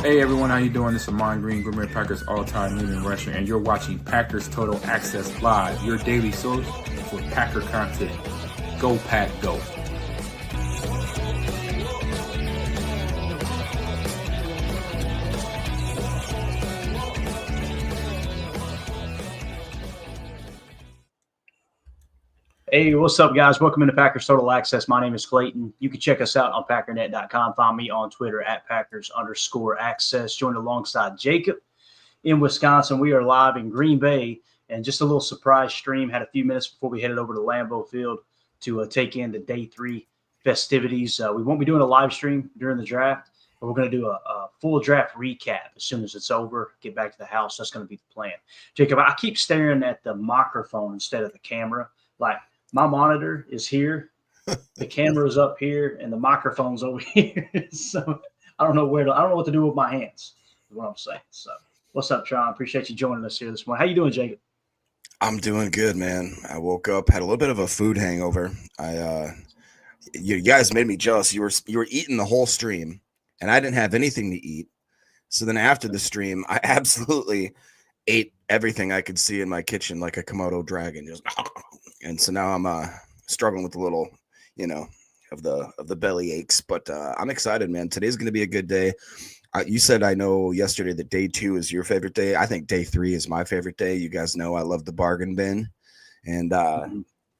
Hey everyone, how you doing? This is Amon Green, Gourmet Packers all-time leading rusher, and you're watching Packers Total Access Live, your daily source for Packer content. Go Pack, go! Hey, what's up, guys? Welcome into Packers Total Access. My name is Clayton. You can check us out on Packernet.com. Find me on Twitter at Packers_access. Joined alongside Jacob in Wisconsin. We are live in Green Bay, and just a little surprise stream. Had a few minutes before we headed over to Lambeau Field to take in the Day 3 festivities. We won't be doing a live stream during the draft, but we're going to do a full draft recap as soon as it's over. Get back to the house. That's going to be the plan. Jacob, I keep staring at the microphone instead of the camera. Like, my monitor is here, the camera is up here, and the microphone's over here. So I don't know what to do with my hands, is what I'm saying. So what's up, Tron? Appreciate you joining us here this morning. How you doing, Jacob? I'm doing good, man. I woke up, had a little bit of a food hangover. You guys made me jealous. You were eating the whole stream, and I didn't have anything to eat. So then after the stream, I absolutely ate everything I could see in my kitchen like a Komodo dragon. Just and so now I'm struggling with a little, of the belly aches. But I'm excited, man. Today's going to be a good day. You said, I know yesterday that Day 2 is your favorite day. I think Day 3 is my favorite day. You guys know I love the bargain bin, and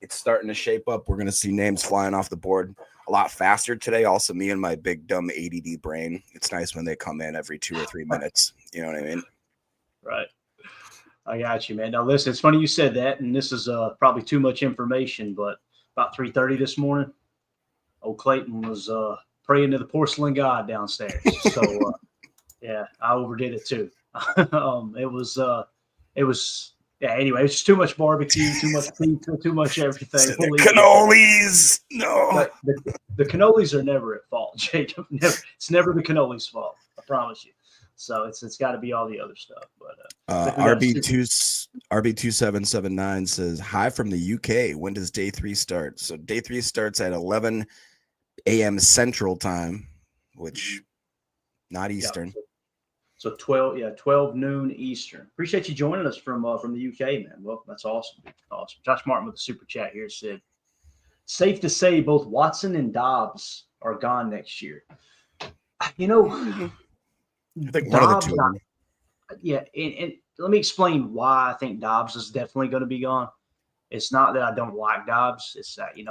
it's starting to shape up. We're going to see names flying off the board a lot faster today. Also, me and my big dumb ADD brain. It's nice when they come in every 2 or 3 minutes. You know what I mean? Right. I got you, man. Now, listen, it's funny you said that, and this is probably too much information, but about 3:30 this morning, old Clayton was praying to the porcelain god downstairs. So, yeah, I overdid it too. It was anyway, it's just too much barbecue, too much pizza, too much everything. Cannolis! No. The cannolis are never at fault, Jacob. It's never the cannolis' fault. I promise you. So it's got to be all the other stuff. But RB2779 says, hi from the UK. When does Day 3 start? So Day 3 starts at 11 a.m. Central Time, which not Eastern. Yeah, so 12 noon Eastern. Appreciate you joining us from the UK, man. Well, that's awesome. Awesome. Josh Martin with the super chat here said, safe to say both Watson and Dobbs are gone next year. I think one of the two. Yeah, and let me explain why I think Dobbs is definitely going to be gone. It's not that I don't like Dobbs. It's that, you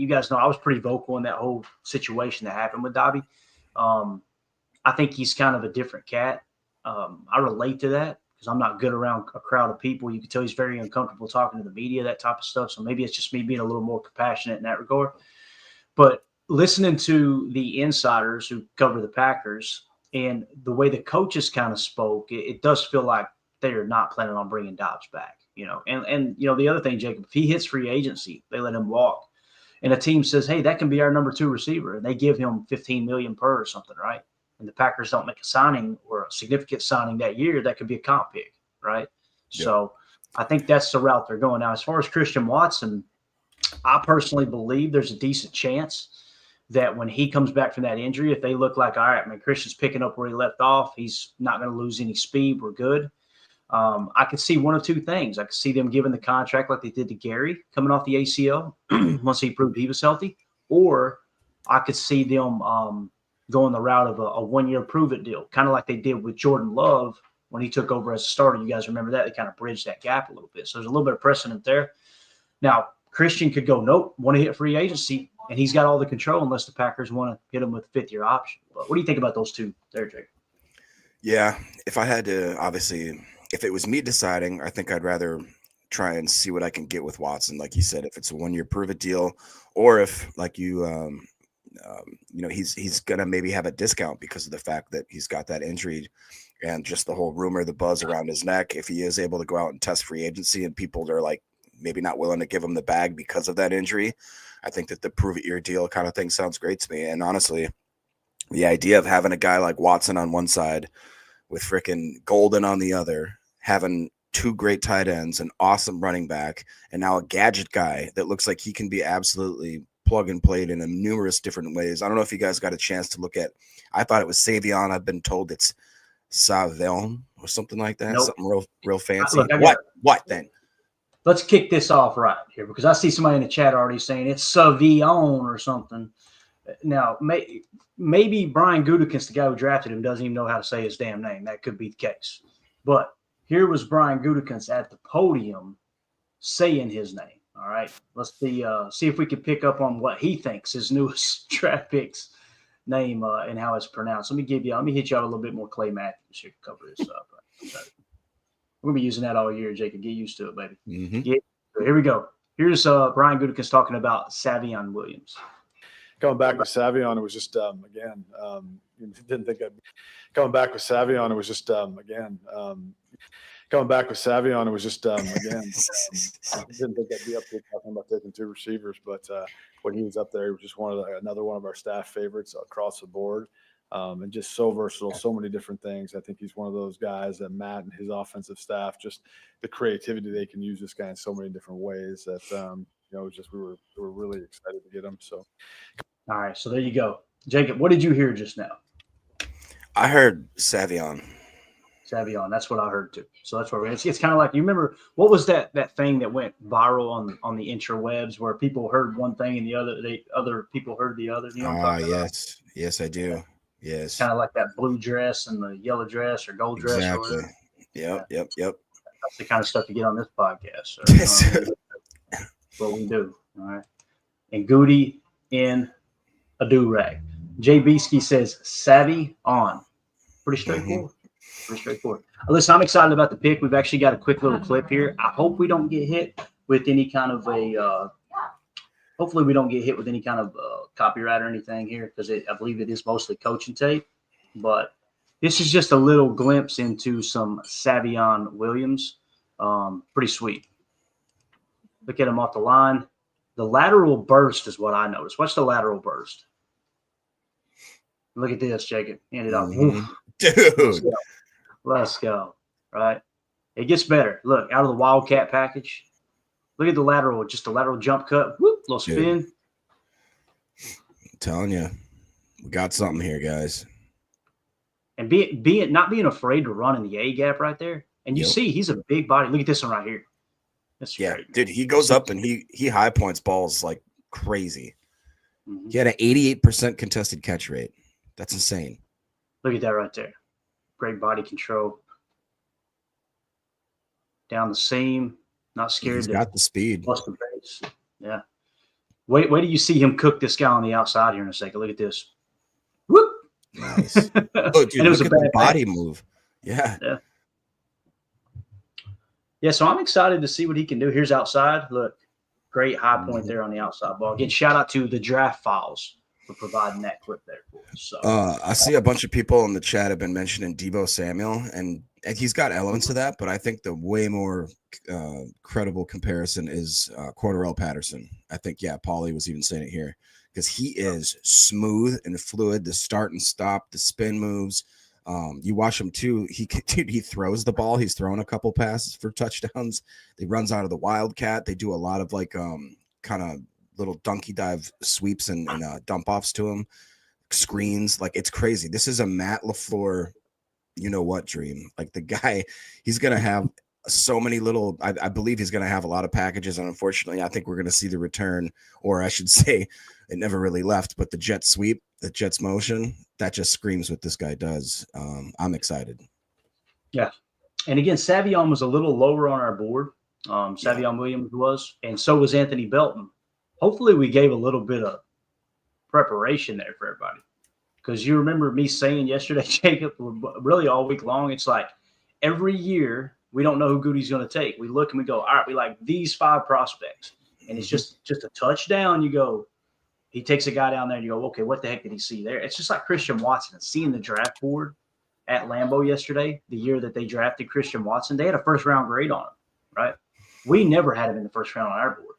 guys know I was pretty vocal in that whole situation that happened with Dobby. I think he's kind of a different cat. I relate to that because I'm not good around a crowd of people. You can tell he's very uncomfortable talking to the media, that type of stuff. So maybe it's just me being a little more compassionate in that regard. But listening to the insiders who cover the Packers and the way the coaches kind of spoke, it does feel like they are not planning on bringing Dobbs back, And the other thing, Jacob, if he hits free agency, they let him walk. And a team says, hey, that can be our number 2 receiver. And they give him $15 million per or something, right? And the Packers don't make a signing or a significant signing that year, that could be a comp pick, right? Yeah. So I think that's the route they're going. Now, as far as Christian Watson, I personally believe there's a decent chance that when he comes back from that injury, if they look like, all right, man, Christian's picking up where he left off, he's not going to lose any speed, we're good. I could see one of two things. I could see them giving the contract like they did to Gary coming off the ACL once he proved he was healthy, or I could see them going the route of a one-year prove-it deal, kind of like they did with Jordan Love when he took over as a starter. You guys remember that? They kind of bridged that gap a little bit. So there's a little bit of precedent there. Now, Christian could go, nope, want to hit free agency, and he's got all the control unless the Packers want to hit him with a fifth-year option. But what do you think about those two there, Jake? Yeah, if I had to, obviously, if it was me deciding, I think I'd rather try and see what I can get with Watson. Like you said, if it's a one-year prove-it deal, or if, like he's going to maybe have a discount because of the fact that he's got that injury and just the whole rumor, the buzz around his neck. If he is able to go out and test free agency and people are like maybe not willing to give him the bag because of that injury, I think that the prove-it-year deal kind of thing sounds great to me. And honestly, the idea of having a guy like Watson on one side with freaking Golden on the other, having 2 great tight ends, an awesome running back, and now a gadget guy that looks like he can be absolutely plug and played in numerous different ways. I don't know if you guys got a chance to look at. I thought it was Savion. I've been told it's Savion or something like that. Nope. Something real fancy. Look, What then? Let's kick this off right here because I see somebody in the chat already saying it's Savion or something. Now, maybe Brian Gutekunst, the guy who drafted him, doesn't even know how to say his damn name. That could be the case. But here was Brian Gutekunst at the podium saying his name. All right, let's see if we can pick up on what he thinks his newest draft pick's name and how it's pronounced. Let me hit you out a little bit more Clay Matthews here to cover this up. We're gonna be using that all year, Jacob. Get used to it, baby. Mm-hmm. Yeah, here we go. Here's Brian Gutekunst talking about Savion Williams. Coming back with Savion, it was just didn't think I'd coming back with Savion. It was just coming back with Savion. It was just didn't think I'd be up here talking about taking 2 receivers, but when he was up there, he was just another one of our staff favorites across the board, and just so versatile, so many different things. I think he's one of those guys that Matt and his offensive staff, just the creativity they can use this guy in so many different ways that we were really excited to get him. So. All right, so there you go. Jacob, what did you hear just now? I heard Savion. Savion, that's what I heard too. So that's what it's kind of like, you remember, what was that thing that went viral on the interwebs where people heard one thing and the other people heard the other? You know what I'm talking about? Yes, I do. Yes. Kind of like that blue dress and the yellow dress or gold dress. Exactly. Yep. That's the kind of stuff you get on this podcast. That's what we do. All right. And Goody in a do-rag. Jay Beesky says, savvy on. Pretty straightforward. Pretty straightforward. Listen, I'm excited about the pick. We've actually got a quick little clip here. I hope we don't get hit with any kind of hopefully we don't get hit with any kind of copyright or anything here because I believe it is mostly coaching tape. But this is just a little glimpse into some Savion Williams. Pretty sweet. Look at him off the line. The lateral burst is what I noticed. Watch the lateral burst. Look at this, Jacob. Hand it off. Dude. Let's go. Right. It gets better. Look, out of the Wildcat package. Look at the lateral, just the lateral jump cut. Whoop, little spin. Dude. I'm telling you, we got something here, guys. And not being afraid to run in the A gap right there. And you see he's a big body. Look at this one right here. That's great. Dude, he goes up and he high points balls like crazy. Mm-hmm. He had an 88% contested catch rate. That's insane. Look at that right there. Great body control. Down the seam. Not scared. He's got the speed. Bust the base. Yeah. Wait till you see him cook this guy on the outside here in a second. Look at this. Whoop. Nice. Oh, dude, and it was look a at the bad body move. Yeah. Yeah, so I'm excited to see what he can do. Here's outside. Look, great high point there on the outside ball. Again, shout out to the Draft Files for providing that clip there for us. So I see a bunch of people in the chat have been mentioning Deebo Samuel, and he's got elements of that, but I think the way more credible comparison is Cordarrelle Patterson. I think, Paulie was even saying it here because he is smooth and fluid. The start and stop, the spin moves. You watch him too. He throws the ball. He's thrown a couple passes for touchdowns. He runs out of the Wildcat. They do a lot of like kind of little donkey dive sweeps and dump offs to him, screens. Like it's crazy. This is a Matt LaFleur, you know what dream. Like the guy, he's gonna have so many little. I believe he's gonna have a lot of packages, and unfortunately, I think we're gonna see the return, or I should say, it never really left. But the jet sweep, the Jets motion, that just screams what this guy does. I'm excited. Yeah. And again, Savion was a little lower on our board. Savion Williams was, and so was Anthony Belton. Hopefully we gave a little bit of preparation there for everybody. Because you remember me saying yesterday, Jacob, really all week long, it's like every year we don't know who Goody's going to take. We look and we go, all right, we like these 5 prospects. And it's just a touchdown. You go, he takes a guy down there and you go, okay, what the heck did he see there? It's just like Christian Watson. Seeing the draft board at Lambeau yesterday, the year that they drafted Christian Watson, they had a first-round grade on him, right? We never had him in the first round on our board.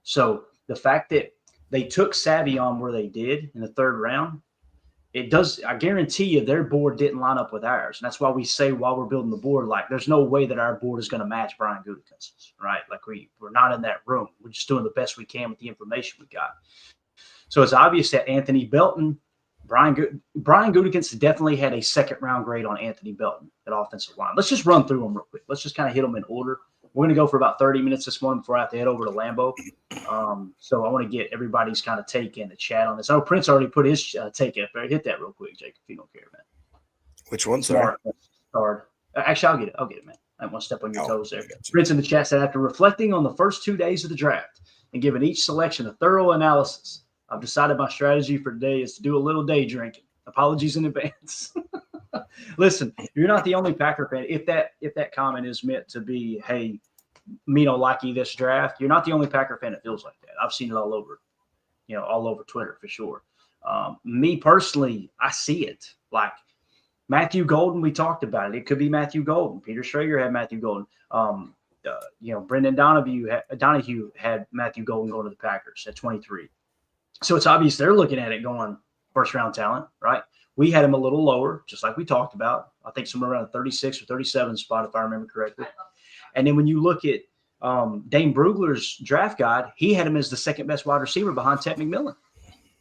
So the fact that they took Savion where they did in the 3rd round, it does. I guarantee you their board didn't line up with ours. And that's why we say while we're building the board, like there's no way that our board is going to match Brian Gutekunst's, right? Like we're not in that room. We're just doing the best we can with the information we got. So it's obvious that Anthony Belton, Brian Gutekunst definitely had a second round grade on Anthony Belton at offensive line. Let's just run through them real quick. Let's just kind of hit them in order. We're going to go for about 30 minutes this morning before I have to head over to Lambeau. So I want to get everybody's kind of take in the chat on this. I know Prince already put his take in. Hit that real quick, Jake, if you don't care, man. Which one, sorry? Actually, I'll get it, man. I don't want to step on your toes there. Prince in the chat said, after reflecting on the first 2 days of the draft and giving each selection a thorough analysis, I've decided my strategy for today is to do a little day drinking. Apologies in advance. Listen, you're not the only Packer fan. If that comment is meant to be, hey, me don't like you this draft, you're not the only Packer fan that feels like that. I've seen it all over, all over Twitter for sure. Me personally, I see it. Like Matthew Golden, we talked about it. It could be Matthew Golden. Peter Schrager had Matthew Golden. Brendan Donahue had Matthew Golden going to the Packers at 23. So it's obvious they're looking at it going first round talent, right? We had him a little lower, just like we talked about. I think somewhere around the 36 or 37 spot, if I remember correctly. And then when you look at Dane Brugler's draft guide, he had him as the second best wide receiver behind Ted McMillan.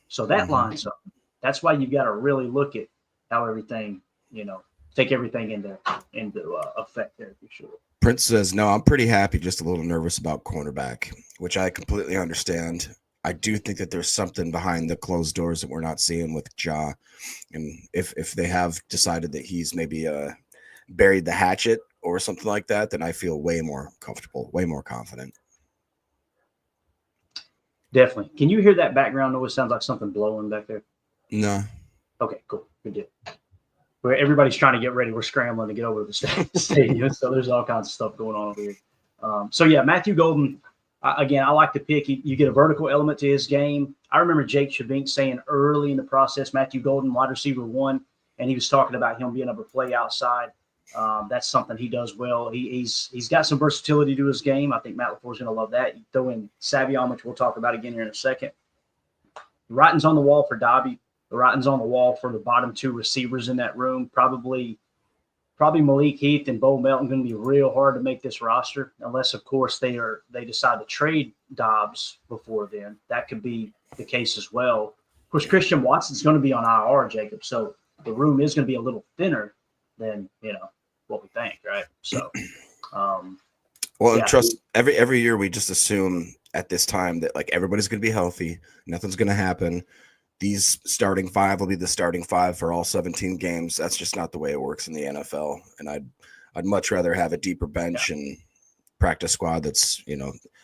So that lines up. That's why you've got to really look at how everything, take everything into effect there for sure. Prince says, no, I'm pretty happy, just a little nervous about cornerback, which I completely understand. I do think that there's something behind the closed doors that we're not seeing with Ja. And if they have decided that he's maybe buried the hatchet or something like that, then I feel way more comfortable, way more confident. Definitely. Can you hear that background noise? Sounds like something blowing back there. No. Okay, cool. Good deal. Where everybody's trying to get ready. We're scrambling to get over to the stadium. So there's all kinds of stuff going on over here. Matthew Golden, again, I like the pick. You get a vertical element to his game. I remember Jake Shavink saying early in the process, Matthew Golden, wide receiver 1, and he was talking about him being able to play outside. That's something he does well. He's got some versatility to his game. I think Matt LaFleur's going to love that. You throw in Savion, which we'll talk about again here in a second. The writing's on the wall for Dobby. The writing's on the wall for the bottom 2 receivers in that room. Probably Malik Heath and Bo Melton going to be real hard to make this roster, unless, of course, they decide to trade Dobbs before then. That could be the case as well. Of course, Christian Watson's going to be on IR, Jacob, so the room is going to be a little thinner than what we think, right? So, trust every year we just assume at this time that like everybody's going to be healthy, nothing's going to happen. These starting 5 will be the starting 5 for all 17 games. That's just not the way it works in the NFL. And I'd much rather have a deeper bench and practice squad that's,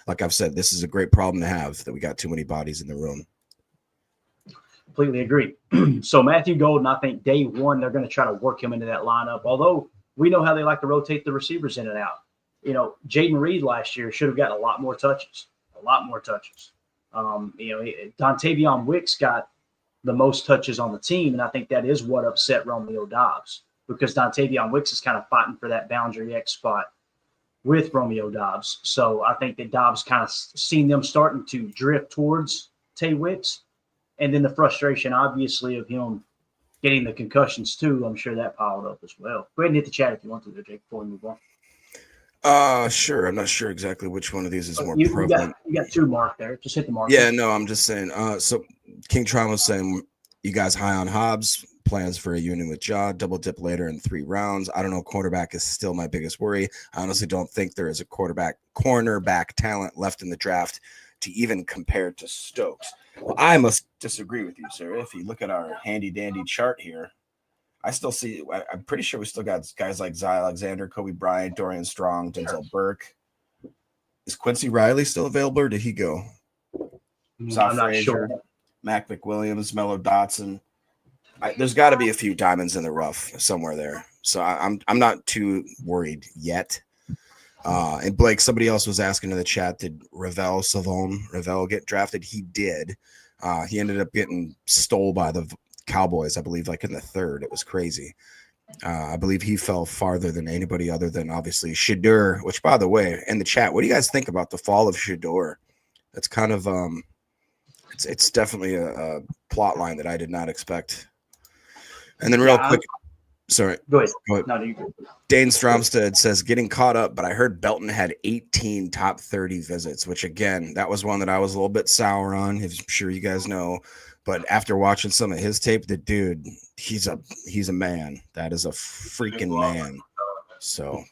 like I've said, this is a great problem to have, that we got too many bodies in the room. Completely agree. So Matthew Golden, I think day 1, they're going to try to work him into that lineup. Although we know how they like to rotate the receivers in and out. Jaden Reed last year should have gotten a lot more touches. Dontavion Wicks got the most touches on the team, and I think that is what upset Romeo Dobbs, because Dontavion Wicks is kind of fighting for that boundary X spot with Romeo Dobbs. So I think that Dobbs kind of seen them starting to drift towards Tay Wicks, and then the frustration, obviously, of him getting the concussions too. I'm sure that piled up as well. Go ahead and hit the chat if you want to, Jake, before we move on. Sure. I'm not sure exactly which one of these is more prevalent. You got 2 marked there. Just hit the mark. Yeah, no, I'm just saying. So King Tron was saying, you guys high on Hobbs, plans for a union with Ja, double dip later in 3 rounds. I don't know. Quarterback is still my biggest worry. I honestly don't think there is a cornerback talent left in the draft to even compare to Stokes. Well, I must disagree with you, sir. If you look at our handy dandy chart here, I still see, I'm pretty sure we still got guys like Zy Alexander, Kobe Bryant, Dorian Strong, Denzel Burke. Is Quincy Riley still available, or did he go? I'm not sure. Mac McWilliams, Mello Dotson. There's got to be a few diamonds in the rough somewhere there. So I'm not too worried yet. And Blake, somebody else was asking in the chat, did Ravel get drafted? He did. He ended up getting stole by the Cowboys, I believe, like in the 3rd. It was crazy. I believe he fell farther than anybody other than obviously Shedeur, which, by the way, in the chat, what do you guys think about the fall of Shedeur? That's kind of it's definitely a plot line that I did not expect And then real Yeah, quick, sorry, Go ahead. go ahead. No, you go. Dane Stromstead says getting caught up, but I heard Belton had 18 top 30 visits, which again, that was one that I was a little bit sour on. I'm sure you guys know, but after watching some of his tape, the dude, he's a man. That is a freaking man. So,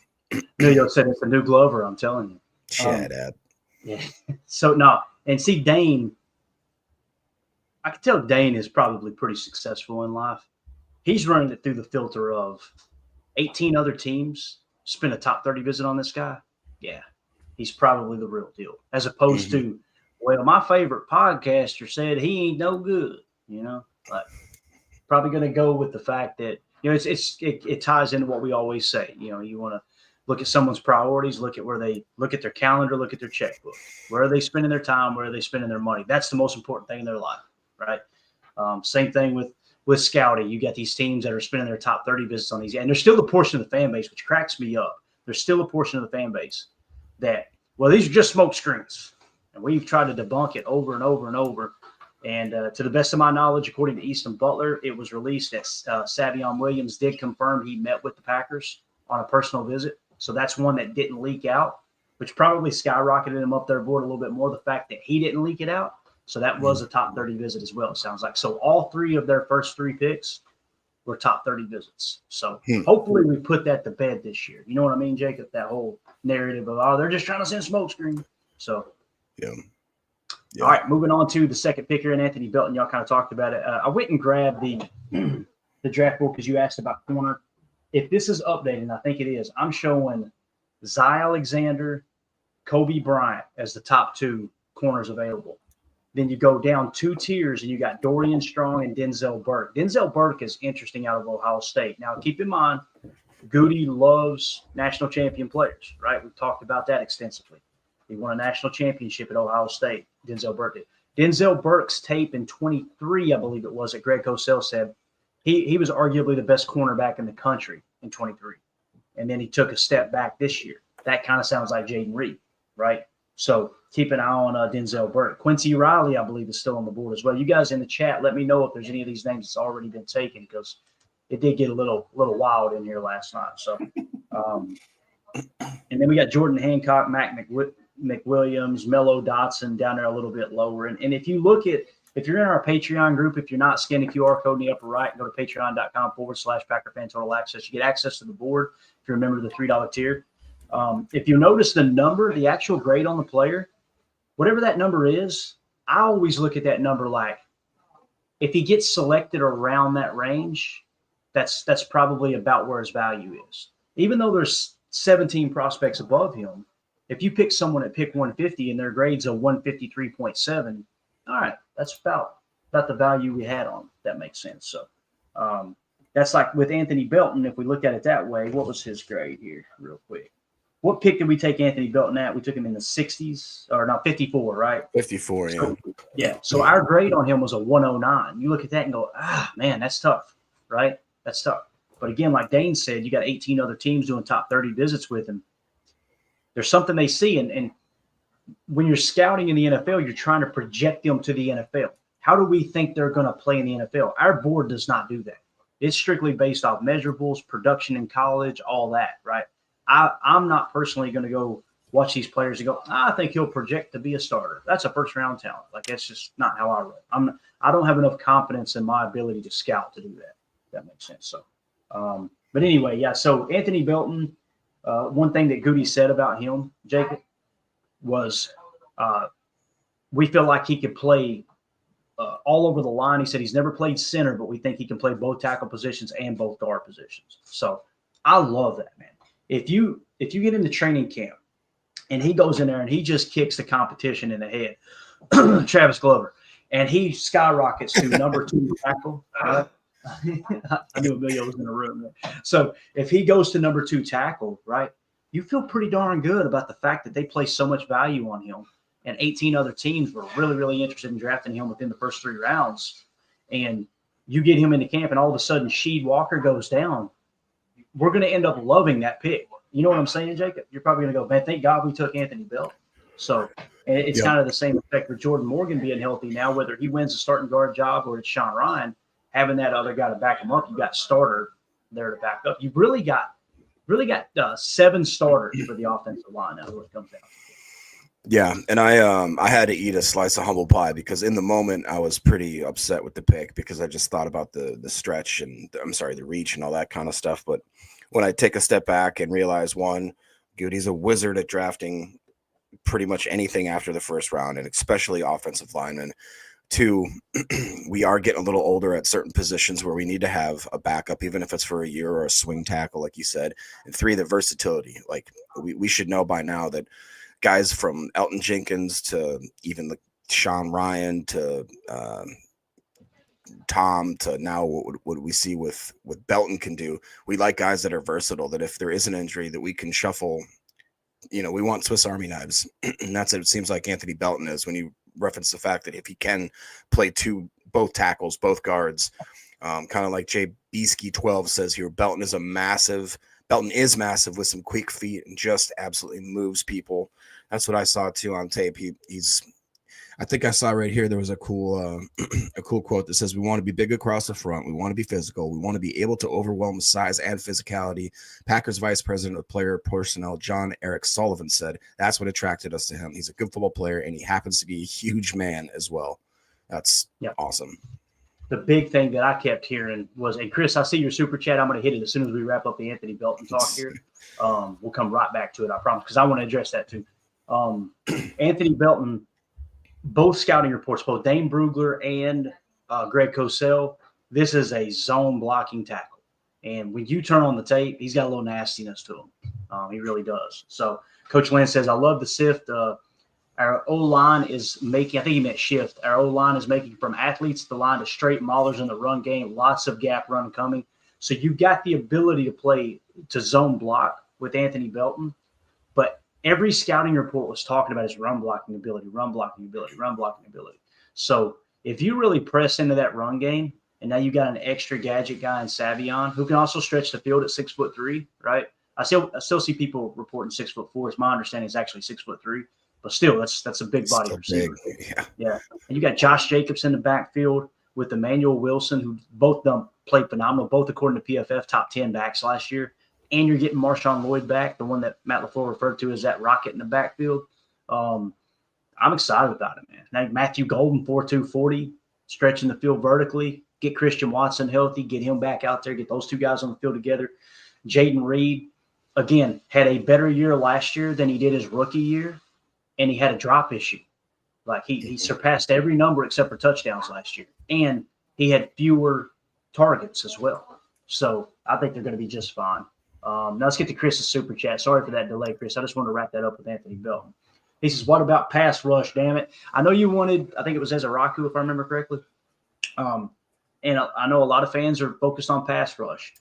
Emilio said it's a new Glover. I'm telling you. shut up. Yeah. So no, and see Dane. I can tell Dane is probably pretty successful in life. He's running it through the filter of 18 other teams spend a top 30 visit on this guy. Yeah, he's probably the real deal. As opposed to, well, my favorite podcaster said he ain't no good. You know, like probably going to go with the fact that it ties into what we always say. You know, you want to look at someone's priorities, look at their calendar, look at their checkbook. Where are they spending their time? Where are they spending their money? That's the most important thing in their life, right? Same thing with scouting. You got these teams that are spending their top 30 visits on these, and there's still a portion of the fan base, which cracks me up. There's still a portion of the fan base that, well, these are just smoke screens. And we've tried to debunk it over and over and over. And to the best of my knowledge, according to Easton Butler, it was released that Savion Williams did confirm he met with the Packers on a personal visit. So that's one that didn't leak out, which probably skyrocketed him up their board a little bit more, the fact that he didn't leak it out. So that was a top 30 visit as well, it sounds like. So all three of their first three picks were top 30 visits. So hopefully we put that to bed this year. You know what I mean, Jacob? That whole narrative of, oh, they're just trying to send smoke screen. So, Yeah. All right, moving on to the second picker in Anthony Belton. Y'all kind of talked about it. I went and grabbed the draft board because you asked about corner. If this is updated, and I think it is, I'm showing Zy Alexander, Kobe Bryant as the top two corners available. Then you go down two tiers and you got Dorian Strong and Denzel Burke. Denzel Burke is interesting out of Ohio State. Now, keep in mind, Goody loves national champion players, right? We've talked about that extensively. He won a national championship at Ohio State, Denzel Burke did. Denzel Burke's tape in 23, I believe it was, that Greg Cosell said, he was arguably the best cornerback in the country in 23. And then he took a step back this year. That kind of sounds like Jaden Reed, right? So keep an eye on Denzel Burke. Quincy Riley, I believe, is still on the board as well. You guys in the chat, let me know if there's any of these names that's already been taken, because it did get a little wild in here last night. So, and then we got Jordan Hancock, Mac McWilliams, Mello Dotson down there a little bit lower. And if you look at, if you're in our Patreon group, if you're not, scan the QR code in the upper right, go to patreon.com/Packer Fan Total Access. You get access to the board if you're a member of the $3 tier. If you notice the number, the actual grade on the player, whatever that number is, I always look at that number like, if he gets selected around that range, that's probably about where his value is. Even though there's 17 prospects above him, if you pick someone at pick 150 and their grade's a 153.7, all right, that's about the value we had on. If that makes sense. So that's like with Anthony Belton. If we look at it that way, what was his grade here, real quick? What pick did we take Anthony Belton at? We took him in the 60s, or no, 54, right? 54, yeah. Yeah. So our grade on him was a 109. You look at that and go, man, that's tough, right? That's tough. But again, like Dane said, you got 18 other teams doing top 30 visits with him. There's something they see. And when you're scouting in the NFL, you're trying to project them to the NFL. How do we think they're going to play in the NFL? Our board does not do that. It's strictly based off measurables, production in college, all that, right? I'm not personally going to go watch these players and go, I think he'll project to be a starter. That's a first-round talent. Like, that's just not how I run. I don't have enough confidence in my ability to scout to do that. If that makes sense. So, but anyway, yeah. So Anthony Belton, one thing that Goody said about him, Jacob, was we feel like he could play all over the line. He said he's never played center, but we think he can play both tackle positions and both guard positions. So I love that, man. If you get into training camp and he goes in there and he just kicks the competition in the head, Travis Glover, and he skyrockets to number 2 tackle. I knew Emilio was in the room. So if he goes to number 2 tackle, right, you feel pretty darn good about the fact that they place so much value on him. And 18 other teams were really, really interested in drafting him within the first 3 rounds. And you get him into camp and all of a sudden Sheed Walker goes down. We're going to end up loving that pick. You know what I'm saying, Jacob? You're probably going to go, man, thank God we took Anthony Belton. So it's kind of the same effect with Jordan Morgan being healthy now, whether he wins the starting guard job or it's Sean Ryan. having that other guy to back him up, you got starter there to back up. You've really got 7 starters for the offensive line. That's what it comes down to. Yeah, and I had to eat a slice of humble pie because in the moment I was pretty upset with the pick because I just thought about the stretch and the reach and all that kind of stuff. But when I take a step back and realize, one, Goody's a wizard at drafting pretty much anything after the first round, and especially offensive linemen. 2, we are getting a little older at certain positions where we need to have a backup, even if it's for a year or a swing tackle, like you said. And 3, the versatility. Like we should know by now that guys from Elton Jenkins to even the Sean Ryan to Tom to now what we see with Belton can do. We like guys that are versatile, that if there is an injury that we can shuffle, we want Swiss Army knives. And that's what it seems like Anthony Belton is when you reference the fact that if he can play both tackles, both guards, kind of like Jay Beesky 12 says here, Belton is massive with some quick feet and just absolutely moves people. That's what I saw too on tape. I think I saw right here, there was a cool quote that says, we want to be big across the front. We want to be physical. We want to be able to overwhelm size and physicality. Packers Vice President of Player Personnel, John Eric Sullivan, said that's what attracted us to him. He's a good football player, and he happens to be a huge man as well. That's awesome. The big thing that I kept hearing was, and Chris, I see your super chat. I'm going to hit it as soon as we wrap up the Anthony Belton talk here. We'll come right back to it, I promise, because I want to address that too. Anthony Belton, both scouting reports, both Dane Brugler and Greg Cosell, this is a zone blocking tackle. And when you turn on the tape, he's got a little nastiness to him. He really does. So Coach Lynn says, I love the sift. Our O-line is making, I think he meant shift. Our O-line is making from athletes the line to straight maulers in the run game, lots of gap run coming. So you got the ability to play to zone block with Anthony Belton, but every scouting report was talking about his run blocking ability. So if you really press into that run game, and now you got an extra gadget guy in Savion who can also stretch the field at 6'3", right? I still see people reporting 6'4". It's my understanding it's actually 6'3", but still that's a big body receiver. Yeah. And you got Josh Jacobs in the backfield with Emmanuel Wilson, who both of them played phenomenal, both according to PFF top 10 backs last year. And you're getting Marshawn Lloyd back, the one that Matt LaFleur referred to as that rocket in the backfield. I'm excited about it, man. Now, Matthew Golden, 4'2", 40, stretching the field vertically. Get Christian Watson healthy, get him back out there, get those two guys on the field together. Jaden Reed, again, had a better year last year than he did his rookie year, and he had a drop issue. Like he surpassed every number except for touchdowns last year, and he had fewer targets as well. So I think they're going to be just fine. Now let's get to Chris's super chat. Sorry for that delay, Chris. I just wanted to wrap that up with Anthony Belton. He says, what about pass rush, damn it? I know you wanted, I think it was Ezeraku, if I remember correctly. And I know a lot of fans are focused on pass rush.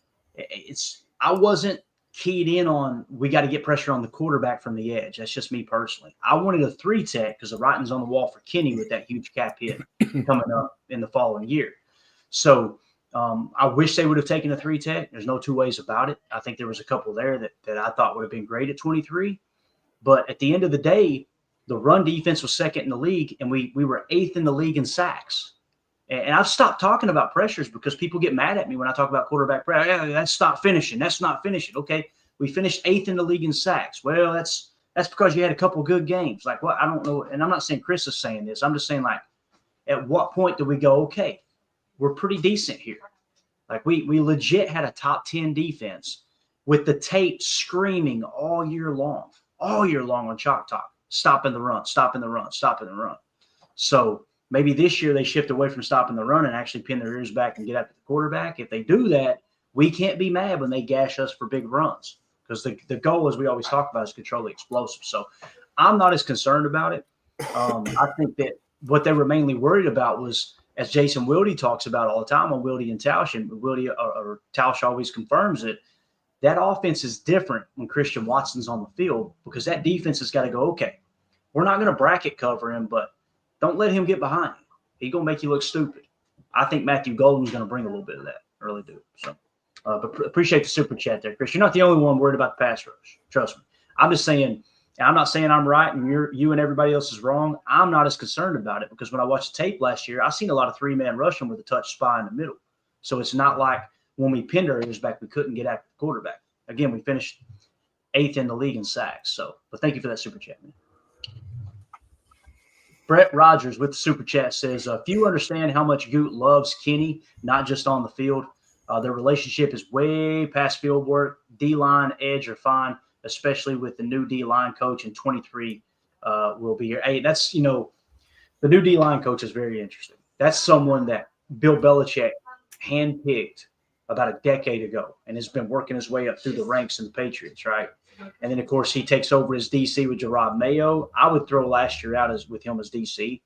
I wasn't keyed in on we got to get pressure on the quarterback from the edge. That's just me personally. I wanted a 3-tech because the writing's on the wall for Kenny with that huge cap hit coming up in the following year. So I wish they would have taken a 3-tech. There's no two ways about it. I think there was a couple there that I thought would have been great at 23. But at the end of the day, the run defense was second in the league, and we were 8th in the league in sacks. And I've stopped talking about pressures because people get mad at me when I talk about quarterback pressure. Yeah, that's not finishing. That's not finishing. Okay, we finished 8th in the league in sacks. Well, that's because you had a couple good games. Like, what? I don't know. And I'm not saying Chris is saying this. I'm just saying, like, at what point do we go, okay, we're pretty decent here? Like, we legit had a top 10 defense with the tape screaming all year long on Chalk Talk, stopping the run. So maybe this year they shift away from stopping the run and actually pin their ears back and get after the quarterback. If they do that, we can't be mad when they gash us for big runs because the goal, as we always talk about, is control the explosive. So I'm not as concerned about it. I think that what they were mainly worried about was, as Jason Wilde talks about all the time on Wilde and Tausch, and Wilde or Tausch always confirms it, that offense is different when Christian Watson's on the field because that defense has got to go, okay, we're not going to bracket cover him, but don't let him get behind you. He's going to make you look stupid. I think Matthew Golden's going to bring a little bit of that. I really do. So, but appreciate the super chat there, Chris. You're not the only one worried about the pass rush. Trust me. I'm just saying, I'm not saying I'm right and you and everybody else is wrong. I'm not as concerned about it because when I watched the tape last year, I seen a lot of 3-man rushing with a touch spy in the middle. So it's not like when we pinned our ears back, we couldn't get after the quarterback. Again, we finished 8th in the league in sacks. So, but thank you for that super chat, man. Brett Rogers with the super chat says, few understand how much Goot loves Kenny, not just on the field. Their relationship is way past field work. D-line, edge are fine, especially with the new D-line coach in 23 will be here. Hey, that's, the new D-line coach is very interesting. That's someone that Bill Belichick handpicked about a decade ago and has been working his way up through the ranks in the Patriots, right? And then, of course, he takes over as DC with Gerard Mayo. I would throw last year out with him as DC.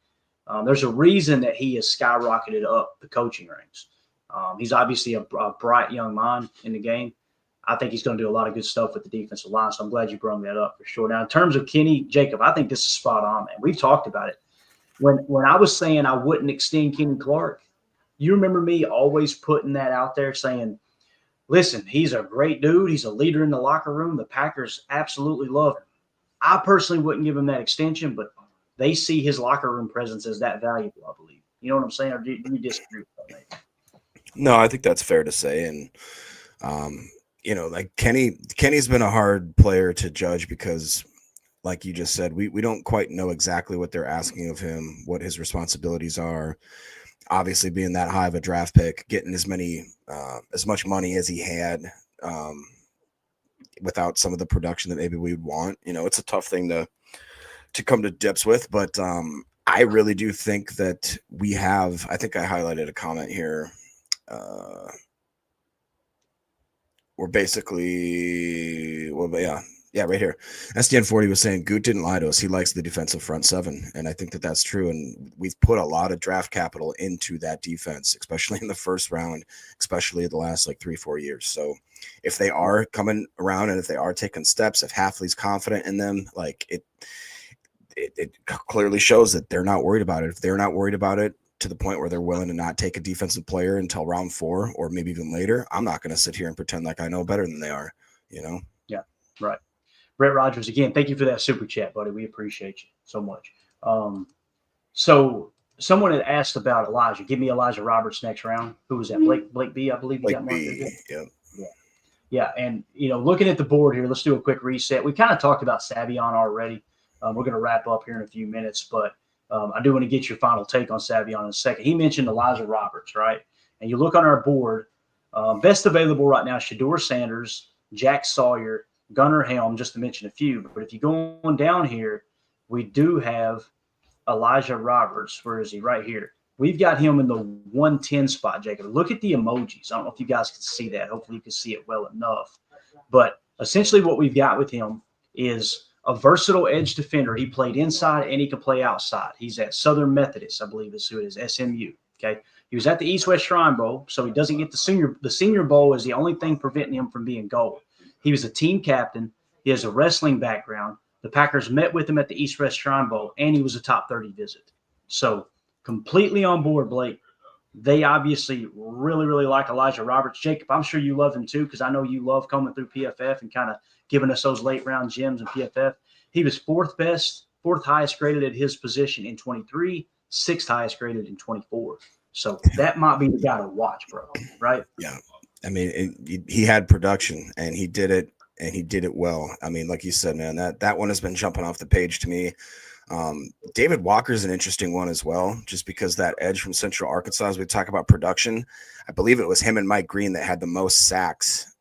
There's a reason that he has skyrocketed up the coaching ranks. He's obviously a bright young mind in the game. I think he's going to do a lot of good stuff with the defensive line, so I'm glad you brought that up for sure. Now, in terms of Kenny, Jacob, I think this is spot on, man. We've talked about it. When I was saying I wouldn't extend Kenny Clark, you remember me always putting that out there saying, listen, he's a great dude. He's a leader in the locker room. The Packers absolutely love him. I personally wouldn't give him that extension, but they see his locker room presence as that valuable, I believe. You know what I'm saying? Or do you disagree with that? No, I think that's fair to say. And, like Kenny's been a hard player to judge because, like you just said, we don't quite know exactly what they're asking of him, what his responsibilities are. Obviously, being that high of a draft pick, getting as much money as he had, without some of the production that maybe we would want, it's a tough thing to come to grips with. But I really do think that we have. I think I highlighted a comment here. We're basically, right here. SDN40 was saying Goot didn't lie to us. He likes the defensive front seven. And I think that that's true. And we've put a lot of draft capital into that defense, especially in the first round, especially the last 3-4 years. So if they are coming around and if they are taking steps, if Hafley's confident in them, it clearly shows that they're not worried about it. If they're not worried about it to the point where they're willing to not take a defensive player until round 4 or maybe even later, I'm not going to sit here and pretend like I know better than they are, Yeah, right. Brett Rogers, again, thank you for that super chat, buddy. We appreciate you so much. So someone had asked about Elijah. Give me Elijah Roberts next round. Who was that? Blake B, I believe. Blake B, yeah. And, looking at the board here, let's do a quick reset. We kind of talked about Savion already. We're going to wrap up here in a few minutes, but I do want to get your final take on Savion in a second. He mentioned Elijah Roberts, right? And you look on our board, best available right now, Shedeur Sanders, Jack Sawyer, Gunnar Helm, just to mention a few. But if you go on down here, we do have Elijah Roberts. Where is he? Right here. We've got him in the 110 spot, Jacob. Look at the emojis. I don't know if you guys can see that. Hopefully you can see it well enough. But essentially what we've got with him is a versatile edge defender. He played inside and he can play outside. He's at Southern Methodist, I believe is who it is, SMU. Okay. He was at the East-West Shrine Bowl, so he doesn't get the senior. The Senior Bowl is the only thing preventing him from being gold. He was a team captain. He has a wrestling background. The Packers met with him at the East-West Shrine Bowl, and he was a top 30 visit. So completely on board, Blake. They obviously really, really like Elijah Roberts. Jacob, I'm sure you love him too, because I know you love coming through PFF and kind of giving us those late round gems in PFF. He was fourth highest graded at his position in 23, sixth highest graded in 24. So that might be the guy to watch, bro. Right? Yeah. I mean, he had production and he did it, and he did it well. I mean, like you said, man, that one has been jumping off the page to me. David Walker's an interesting one as well, just because that edge from Central Arkansas, as we talk about production, I believe it was him and Mike Green that had the most sacks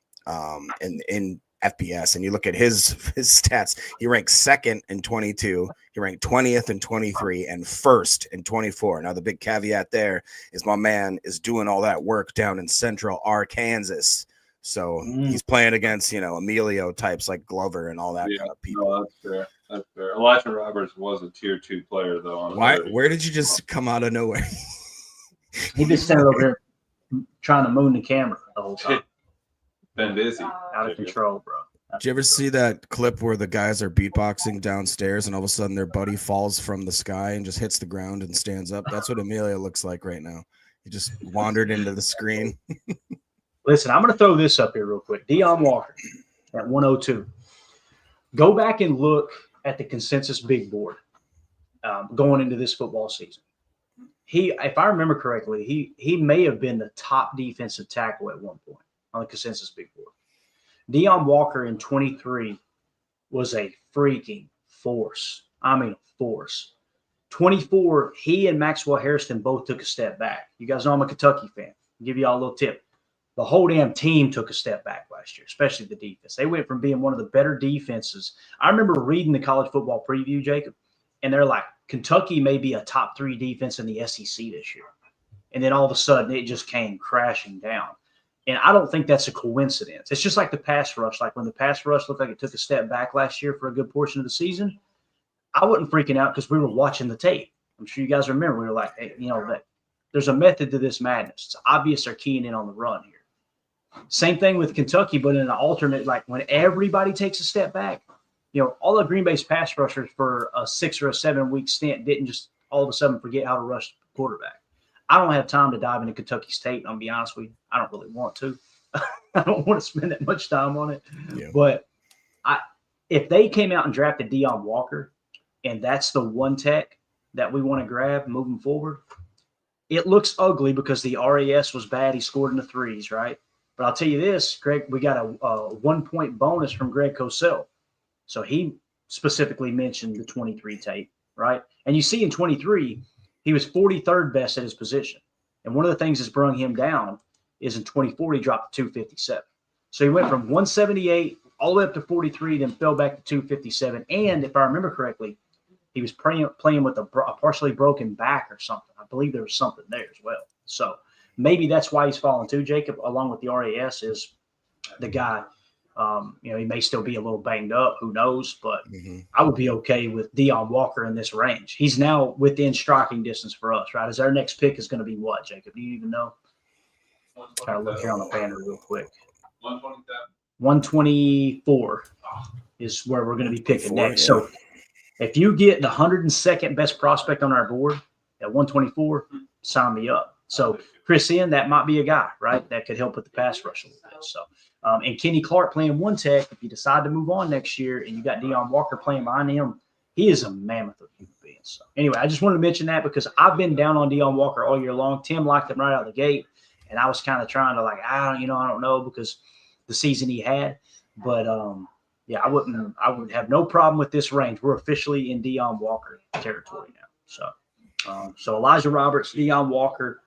in FBS. And you look at his stats, he ranked second in 22, he ranked 20th in 23, and first in 24. Now the big caveat there is my man is doing all that work down in Central Arkansas. So he's playing against, Emilio types like Glover and all that kind of people. No, that's fair. That's fair. Elijah Roberts was a tier 2 player, though. Where did you just come out of nowhere? He just standing over here trying to moon the camera the whole time. Been busy. Out of control, bro. Did you ever see that clip where the guys are beatboxing downstairs and all of a sudden their buddy falls from the sky and just hits the ground and stands up? That's what Emilio looks like right now. He just wandered into the screen. Listen, I'm going to throw this up here real quick. Deion Walker at 102. Go back and look at the consensus big board going into this football season. if I remember correctly, he may have been the top defensive tackle at one point on the consensus big board. Deion Walker in 23 was a freaking force. I mean, a force. 24, he and Maxwell Harrison both took a step back. You guys know I'm a Kentucky fan. I'll give you all a little tip. The whole damn team took a step back last year, especially the defense. They went from being one of the better defenses. I remember reading the college football preview, Jacob, and they're like, Kentucky may be a top 3 defense in the SEC this year. And then all of a sudden, it just came crashing down. And I don't think that's a coincidence. It's just like the pass rush. Like when the pass rush looked like it took a step back last year for a good portion of the season, I wasn't freaking out because we were watching the tape. I'm sure you guys remember. We were like, hey, that there's a method to this madness. It's obvious they're keying in on the run here. Same thing with Kentucky, but in an alternate, like when everybody takes a step back, all the Green Bay's pass rushers for a 6 or a 7 week stint didn't just all of a sudden forget how to rush the quarterback. I don't have time to dive into Kentucky's tape. I'll be honest with you. I don't really want to. I don't want to spend that much time on it. Yeah. But if they came out and drafted Deion Walker, and that's the one tech that we want to grab moving forward, it looks ugly because the RAS was bad. He scored in the 3s, right? But I'll tell you this, Greg, we got a 1 point bonus from Greg Cosell. So he specifically mentioned the 23 tape, right? And you see in 23, he was 43rd best at his position. And one of the things that's brought him down is in 24, he dropped to 257. So he went from 178 all the way up to 43, then fell back to 257. And if I remember correctly, he was playing with a partially broken back or something. I believe there was something there as well. So maybe that's why he's fallen too, Jacob, along with the RAS is the guy. He may still be a little banged up. Who knows? But I would be okay with Deion Walker in this range. He's now within striking distance for us, right? As our next pick is going to be what, Jacob? Do you even know? Try to look here on the banner real quick. 124 is where we're going to be picking next. So if you get the 102nd best prospect on our board at 124, sign me up. So Chris Ian, that might be a guy, right? That could help with the pass rush a little bit. So, and Kenny Clark playing 1 tech. If you decide to move on next year and you got Deion Walker playing behind him, he is a mammoth of human being. So anyway, I just wanted to mention that because I've been down on Deion Walker all year long. Tim liked him right out of the gate. And I was kind of trying to I don't know because the season he had, but I would have no problem with this range. We're officially in Deion Walker territory now. So Elijah Roberts, Deion Walker.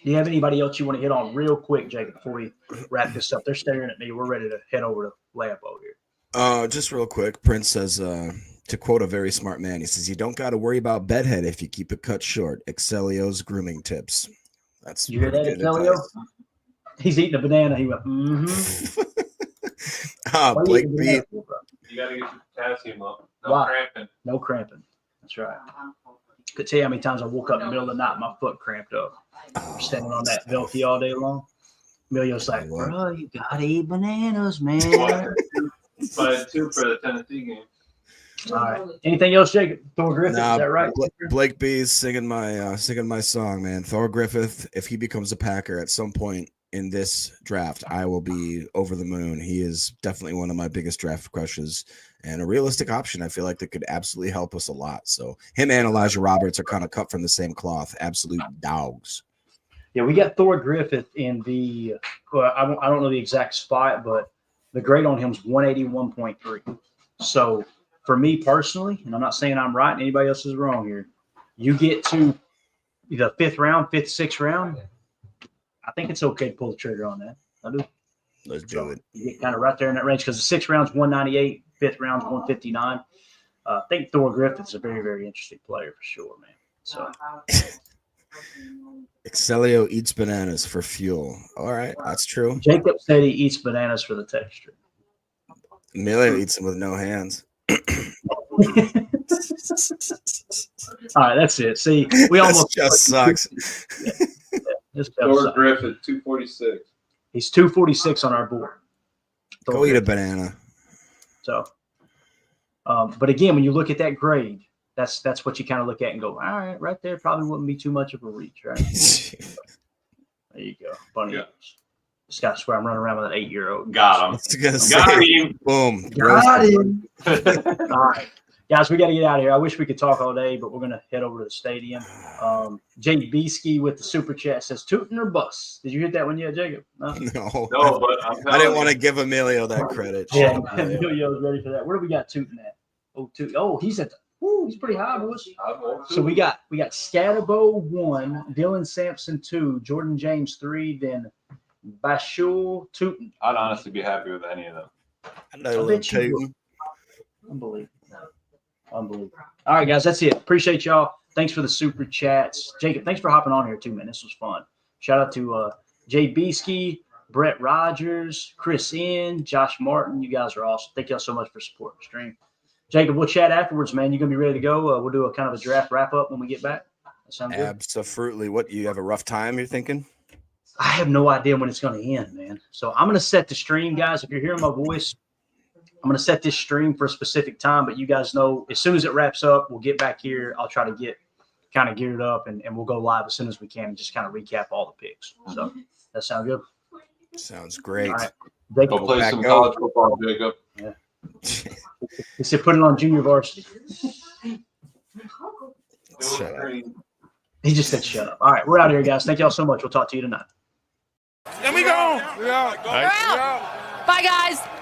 Do you have anybody else you want to hit on real quick, Jacob, before we wrap this up? They're staring at me. We're ready to head over to Lambeau here. Just real quick, Prince says, to quote a very smart man, he says, you don't got to worry about bedhead if you keep it cut short. Excelio's grooming tips. That's you hear that, Excelio? He's eating a banana. He went, Blake B. You got to get your potassium up. No cramping. No cramping. That's right. Could tell you how many times I woke up in the middle of the night, my foot cramped up. Standing on that Velky all day long. Emilio's like, bro, you got to eat bananas, man. But 2 for the Tennessee game. All right. Anything else, Jacob? Thor Griffith, is that right? Blake B's singing my song, man. Thor Griffith, if he becomes a Packer at some point in this draft, I will be over the moon. He is definitely one of my biggest draft crushes and a realistic option. I feel like that could absolutely help us a lot. So him and Elijah Roberts are kind of cut from the same cloth. Absolute dogs. Yeah, we got Thor Griffith in the I don't know the exact spot, but the grade on him is 181.3. So for me personally, and I'm not saying I'm right and anybody else is wrong here, you get to the 5th round, 5th, 6th round, I think it's okay to pull the trigger on that. I do. Let's do it. You get kind of right there in that range because the 6th round's 198, 5th round's 159. I think Thor Griffith's a very, very interesting player for sure, man. So Excelio eats bananas for fuel. All right, that's true. Jacob said he eats bananas for the texture. Emilio eats them with no hands. All right, that's it. See, we almost just sucks. Thor Griffith, 246. He's 246 on our board. Go eat a banana. So, but again, when you look at that grade, that's what you kind of look at and go, all right, right there probably wouldn't be too much of a reach, right? There you go. Bunny. Yeah. Just got to swear I'm running around with an 8-year-old. Got him. Got him. Boom. Got him. All right. Guys, we got to get out of here. I wish we could talk all day, but we're going to head over to the stadium. Jake Beesky with the super chat says, tootin' or bust. Did you hit that one yet, Jacob? No? No, but I didn't want to give Emilio that credit. Yeah, Shut up, Emilio. Emilio's ready for that. Where do we got tootin' at? Oh, he's at the he's pretty high, boys. So we got Scatabo 1, Dylan Sampson 2, Jordan James 3, then Bashul Tootin. I'd honestly be happy with any of them. Hello, I bet you Tootin. Unbelievable. Unbelievable. All right, guys, that's it. Appreciate y'all. Thanks for the super chats. Jacob, thanks for hopping on here too, man. This was fun. Shout out to Jay Beesky, Brett Rogers, Chris N, Josh Martin. You guys are awesome. Thank y'all so much for supporting the stream. Jacob, we'll chat afterwards, man. You gonna be ready to go? We'll do a kind of a draft wrap up when we get back. That sound good? Absolutely. What, you have a rough time, you're thinking? I have no idea when it's going to end, man. So I'm going to set the stream, guys. If you're hearing my voice, I'm going to set this stream for a specific time. But you guys know, as soon as it wraps up, we'll get back here. I'll try to get kind of geared up, and we'll go live as soon as we can and just kind of recap all the picks. So that sound good? Sounds great. All right. Go Jacob, play some college football, Jacob. he said put it on junior varsity. Shut up. He just said shut up. All right, we're out of here, guys. Thank y'all so much. We'll talk to you tonight. And we go. We out. Bye, guys.